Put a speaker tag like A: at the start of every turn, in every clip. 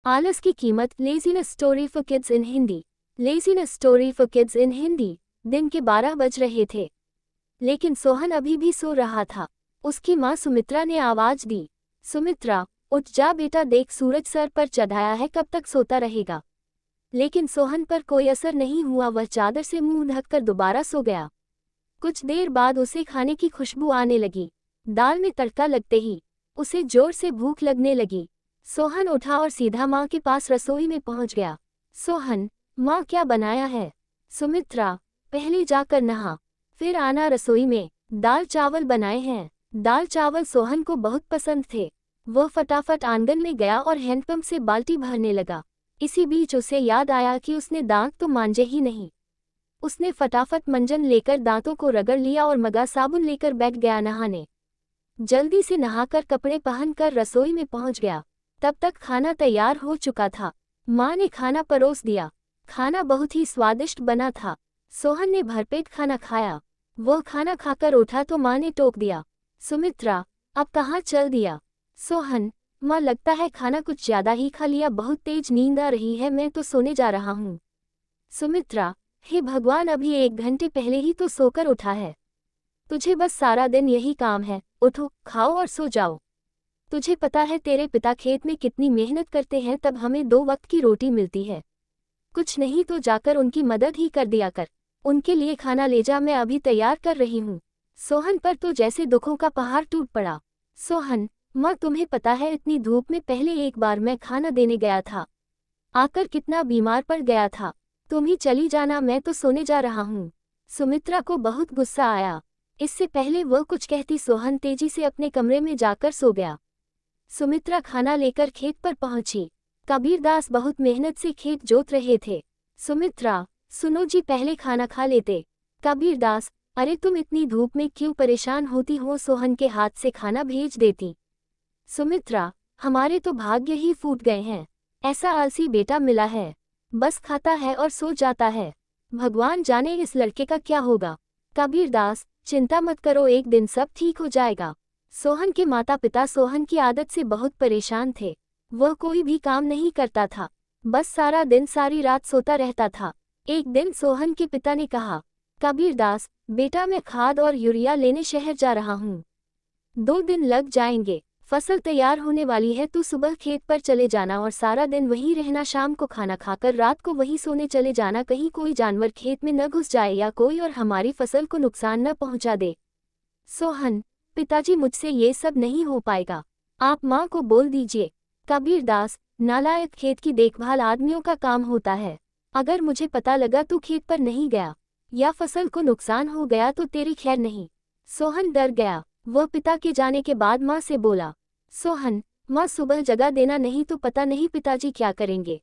A: आलस की कीमत। Laziness story for kids in Hindi. Laziness story for kids in Hindi. दिन के 12 बज रहे थे, लेकिन सोहन अभी भी सो रहा था। उसकी माँ सुमित्रा ने आवाज दी, सुमित्रा, उठ जा बेटा, देख सूरज सर पर चढ़ाया है, कब तक सोता रहेगा। लेकिन सोहन पर कोई असर नहीं हुआ। वह चादर से मुंह ढककर दोबारा सो गया। कुछ देर बाद उसे खाने की खुशबू आने लगी। दाल में तड़का लगते ही उसे जोर से भूख लगने लगी। सोहन उठा और सीधा माँ के पास रसोई में पहुंच गया। सोहन, माँ क्या बनाया है? सुमित्रा, पहले जाकर नहा, फिर आना रसोई में, दाल चावल बनाए हैं। दाल चावल सोहन को बहुत पसंद थे। वह फटाफट आंगन में गया और हैंडपंप से बाल्टी भरने लगा। इसी बीच उसे याद आया कि उसने दांत तो मांजे ही नहीं। उसने फटाफट मंजन लेकर दांतों को रगड़ लिया और मगा साबुन लेकर बैठ गया नहाने। जल्दी से नहाकर कपड़े पहनकर रसोई में पहुंच गया। तब तक खाना तैयार हो चुका था। माँ ने खाना परोस दिया। खाना बहुत ही स्वादिष्ट बना था। सोहन ने भरपेट खाना खाया। वह खाना खाकर उठा तो माँ ने टोक दिया, सुमित्रा, अब कहाँ चल दिया? सोहन, माँ लगता है खाना कुछ ज्यादा ही खा लिया, बहुत तेज नींद आ रही है, मैं तो सोने जा रहा हूँ। सुमित्रा, हे भगवान, अभी 1 घंटे पहले ही तो सोकर उठा है। तुझे बस सारा दिन यही काम है, उठो, खाओ और सो जाओ। तुझे पता है तेरे पिता खेत में कितनी मेहनत करते हैं, तब हमें 2 वक्त की रोटी मिलती है। कुछ नहीं तो जाकर उनकी मदद ही कर दिया कर। उनके लिए खाना ले जा, मैं अभी तैयार कर रही हूँ। सोहन पर तो जैसे दुखों का पहाड़ टूट पड़ा। सोहन, माँ तुम्हें पता है इतनी धूप में पहले एक बार मैं खाना देने गया था, आकर कितना बीमार पड़ गया था। तुम ही चली जाना, मैं तो सोने जा रहा हूँ। सुमित्रा को बहुत गुस्सा आया। इससे पहले वह कुछ कहती सोहन तेजी से अपने कमरे में जाकर सो गया। सुमित्रा खाना लेकर खेत पर पहुंची। कबीरदास बहुत मेहनत से खेत जोत रहे थे। सुमित्रा, सुनो जी, पहले खाना खा लेते। कबीरदास, अरे तुम इतनी धूप में क्यों परेशान होती हो, सोहन के हाथ से खाना भेज देती। सुमित्रा, हमारे तो भाग्य ही फूट गए हैं, ऐसा आलसी बेटा मिला है, बस खाता है और सो जाता है। भगवान जाने इस लड़के का क्या होगा। कबीरदास, चिंता मत करो, एक दिन सब ठीक हो जाएगा। सोहन के माता पिता सोहन की आदत से बहुत परेशान थे। वह कोई भी काम नहीं करता था, बस सारा दिन सारी रात सोता रहता था। एक दिन सोहन के पिता ने कहा, कबीरदास बेटा, मैं खाद और यूरिया लेने शहर जा रहा हूँ, 2 दिन लग जाएंगे। फसल तैयार होने वाली है, तू सुबह खेत पर चले जाना और सारा दिन वहीं रहना, शाम को खाना खाकर रात को वहीं सोने चले जाना, कहीं कोई जानवर खेत में न घुस जाए या कोई और हमारी फसल को नुकसान न पहुंचा दे। सोहन, पिताजी मुझसे ये सब नहीं हो पाएगा, आप माँ को बोल दीजिए। कबीरदास, नालायक, खेत की देखभाल आदमियों का काम होता है। अगर मुझे पता लगा तू खेत पर नहीं गया या फसल को नुकसान हो गया तो तेरी खैर नहीं। सोहन डर गया। वह पिता के जाने के बाद माँ से बोला, सोहन, माँ सुबह जगा देना, नहीं तो पता नहीं पिताजी क्या करेंगे।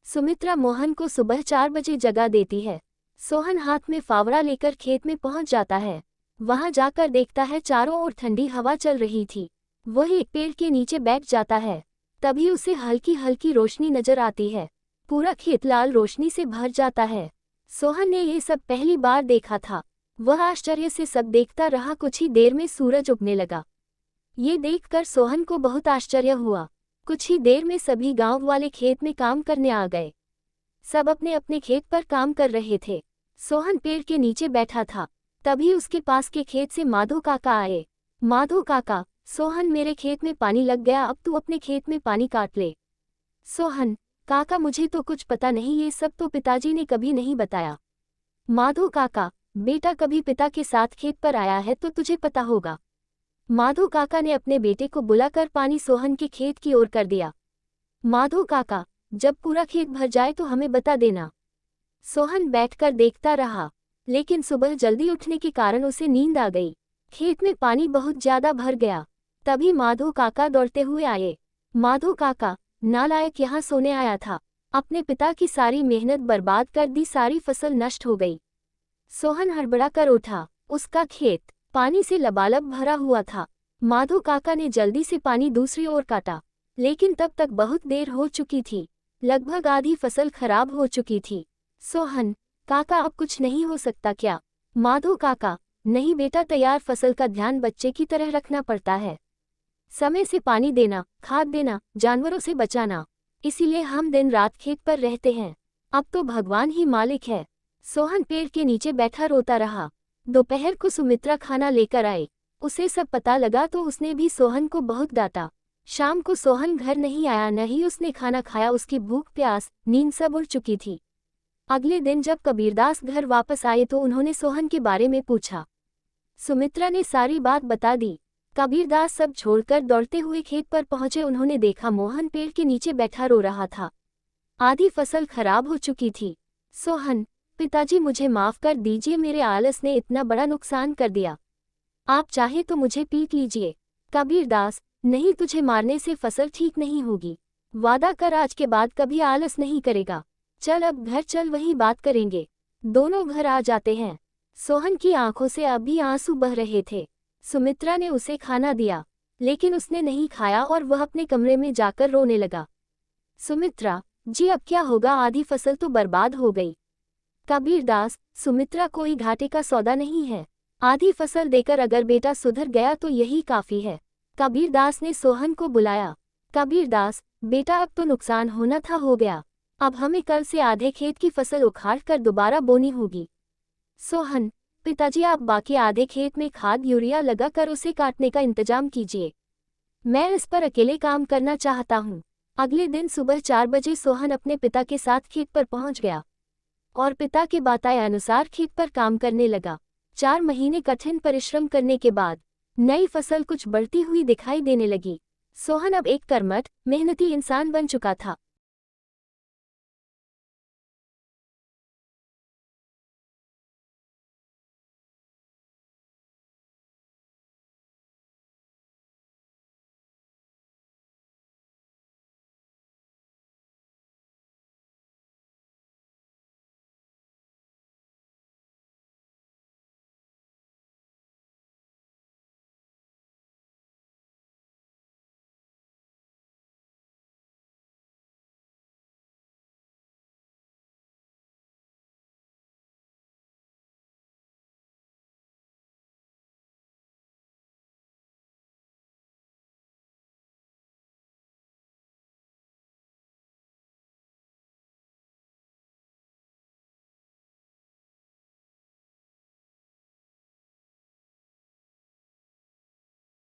A: सुमित्रा मोहन को सुबह 4 बजे जगा देती है। सोहन हाथ में फावड़ा लेकर खेत में पहुंच जाता है। वहां जाकर देखता है चारों ओर ठंडी हवा चल रही थी। वह एक पेड़ के नीचे बैठ जाता है। तभी उसे हल्की हल्की रोशनी नजर आती है। पूरा खेत लाल रोशनी से भर जाता है। सोहन ने ये सब पहली बार देखा था। वह आश्चर्य से सब देखता रहा। कुछ ही देर में सूरज उगने लगा। ये देखकर सोहन को बहुत आश्चर्य हुआ। कुछ ही देर में सभी गांव वाले खेत में काम करने आ गए। सब अपने अपने खेत पर काम कर रहे थे। सोहन पेड़ के नीचे बैठा था। तभी उसके पास के खेत से माधो काका आए। माधो काका, सोहन, मेरे खेत में पानी लग गया, अब तू अपने खेत में पानी काट ले। सोहन, काका मुझे तो कुछ पता नहीं, ये सब तो पिताजी ने कभी नहीं बताया। माधो काका, बेटा कभी पिता के साथ खेत पर आया है तो तुझे पता होगा। माधो काका ने अपने बेटे को बुलाकर पानी सोहन के खेत की ओर कर दिया। माधो काका, जब पूरा खेत भर जाए तो हमें बता देना। सोहन बैठकर देखता रहा, लेकिन सुबह जल्दी उठने के कारण उसे नींद आ गई। खेत में पानी बहुत ज्यादा भर गया। तभी माधो काका दौड़ते हुए आए। माधो काका, नालायक, यहाँ सोने आया था, अपने पिता की सारी मेहनत बर्बाद कर दी, सारी फसल नष्ट हो गई। सोहन हड़बड़ा कर उठा। उसका खेत पानी से लबालब भरा हुआ था। माधो काका ने जल्दी से पानी दूसरी ओर काटा, लेकिन तब तक बहुत देर हो चुकी थी। लगभग आधी फसल खराब हो चुकी थी। सोहन, काका अब कुछ नहीं हो सकता क्या? माधो काका, नहीं बेटा, तैयार फसल का ध्यान बच्चे की तरह रखना पड़ता है। समय से पानी देना, खाद देना, जानवरों से बचाना। इसीलिए हम दिन रात खेत पर रहते हैं। अब तो भगवान ही मालिक है। सोहन पेड़ के नीचे बैठा रोता रहा। दोपहर को सुमित्रा खाना लेकर आई। उसे सब पता लगा तो उसने भी सोहन को बहुत डांटा। शाम को सोहन घर नहीं आया, न ही उसने खाना खाया। उसकी भूख प्यास नींद सब उड़ चुकी थी। अगले दिन जब कबीरदास घर वापस आए तो उन्होंने सोहन के बारे में पूछा। सुमित्रा ने सारी बात बता दी। कबीरदास सब छोड़कर दौड़ते हुए खेत पर पहुंचे। उन्होंने देखा मोहन पेड़ के नीचे बैठा रो रहा था। आधी फसल खराब हो चुकी थी। सोहन, पिताजी मुझे माफ कर दीजिए, मेरे आलस ने इतना बड़ा नुकसान कर दिया। आप चाहे तो मुझे पीट लीजिए। कबीरदास, नहीं, तुझे मारने से फसल ठीक नहीं होगी। वादा कर आज के बाद कभी आलस नहीं करेगा। चल अब घर चल, वही बात करेंगे। दोनों घर आ जाते हैं। सोहन की आंखों से अब भी आंसू बह रहे थे। सुमित्रा ने उसे खाना दिया, लेकिन उसने नहीं खाया और वह अपने कमरे में जाकर रोने लगा। सुमित्रा, जी अब क्या होगा, आधी फसल तो बर्बाद हो गई। कबीरदास, सुमित्रा, कोई घाटे का सौदा नहीं है। आधी फसल देकर अगर बेटा सुधर गया तो यही काफी है। कबीरदास ने सोहन को बुलाया। कबीरदास, बेटा अब तो नुकसान होना था, हो गया। अब हमें कल से आधे खेत की फसल उखाड़ कर दोबारा बोनी होगी। सोहन, पिताजी आप बाकी आधे खेत में खाद यूरिया लगाकर उसे काटने का इंतजाम कीजिए। मैं इस पर अकेले काम करना चाहता हूँ। अगले दिन सुबह 4 बजे सोहन अपने पिता के साथ खेत पर पहुंच गया और पिता के बताए अनुसार खेत पर काम करने लगा। 4 महीने कठिन परिश्रम करने के बाद नई फसल कुछ बढ़ती हुई दिखाई देने लगी। सोहन अब एक कर्मठ, मेहनती इंसान बन चुका था।